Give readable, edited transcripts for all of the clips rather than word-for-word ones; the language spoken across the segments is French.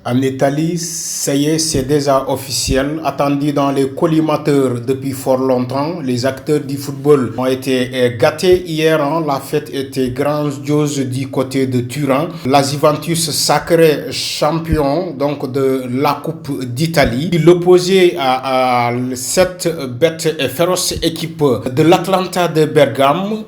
En Italie, ça y est, c'est déjà officiel. Attendu dans les collimateurs depuis fort longtemps, les acteurs du football ont été gâtés hier. La fête était grandiose du côté de Turin. La Juventus sacré champion donc de la Coupe d'Italie. L'opposé à cette bête et féroce équipe de l'Atalanta de Bergame.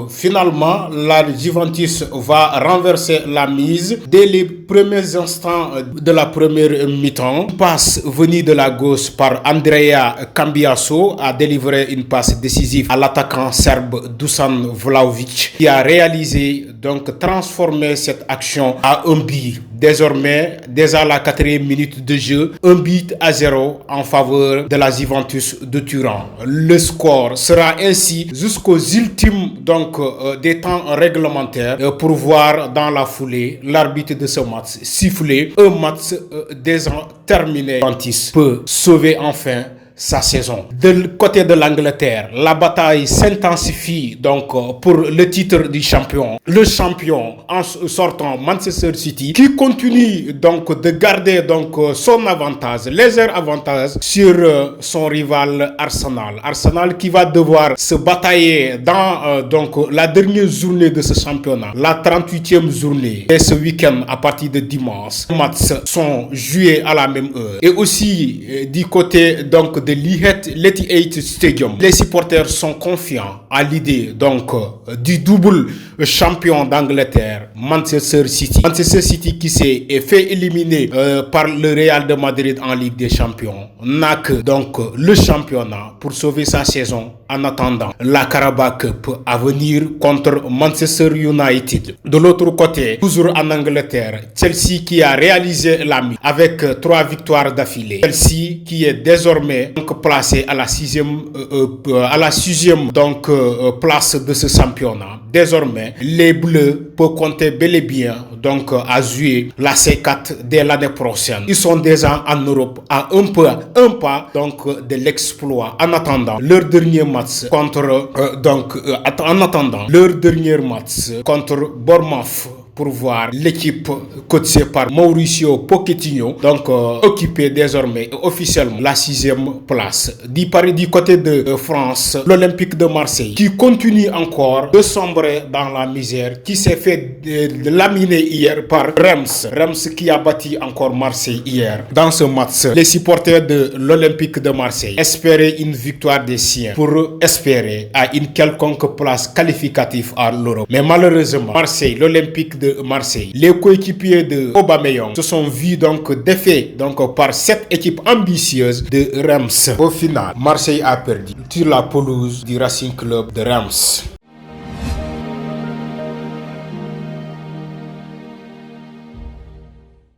Finalement, la Juventus va renverser la mise dès les premiers instants de la première mi-temps. Une passe venue de la gauche par Andrea Cambiaso a délivré une passe décisive à l'attaquant serbe Dusan Vlahovic qui a réalisé donc transformer cette action à un but. Désormais, déjà à la 4e minute de jeu, 1-0 en faveur de la Juventus de Turin. Le score sera ainsi jusqu'aux ultimes des temps réglementaires pour voir dans la foulée l'arbitre de ce match siffler un match déjà terminé. Juventus peut sauver enfin sa saison. De côté de l'Angleterre, la bataille s'intensifie pour le titre du champion. Le champion en sortant Manchester City qui continue de garder son avantage, léger avantage sur son rival Arsenal. Arsenal qui va devoir se batailler dans la dernière journée de ce championnat, la 38e journée. Et ce week-end à partir de dimanche, les matchs sont joués à la même heure. Et aussi du côté de l'Etihad Stadium, les supporters sont confiants à l'idée du double champion d'Angleterre, Manchester City. Manchester City qui s'est fait éliminer par le Real de Madrid en Ligue des Champions n'a que le championnat pour sauver sa saison en attendant la Carabao Cup à venir contre Manchester United. De l'autre côté, toujours en Angleterre, Chelsea qui a réalisé la mise avec 3 victoires d'affilée. Chelsea qui est désormais placé à la 6e place de ce championnat. Désormais, les Bleus peuvent compter bel et bien à jouer la C4 dès l'année prochaine. Ils sont déjà en Europe à un pas de l'exploit. En attendant leur dernier match contre Bournemouth pour voir l'équipe coachée par Mauricio Pochettino occuper désormais officiellement la 6e place. Du côté de France, l'Olympique de Marseille qui continue encore de sombrer dans la misère, qui s'est fait laminer hier par Reims qui a battu encore Marseille hier. Dans ce match, les supporters de l'Olympique de Marseille espéraient une victoire des siens pour espérer à une quelconque place qualificative à l'Europe. Mais malheureusement, l'Olympique de Marseille, les coéquipiers de Aubameyang se sont vus défaits par cette équipe ambitieuse de Reims. Au final, Marseille a perdu sur la pelouse du Racing Club de Reims.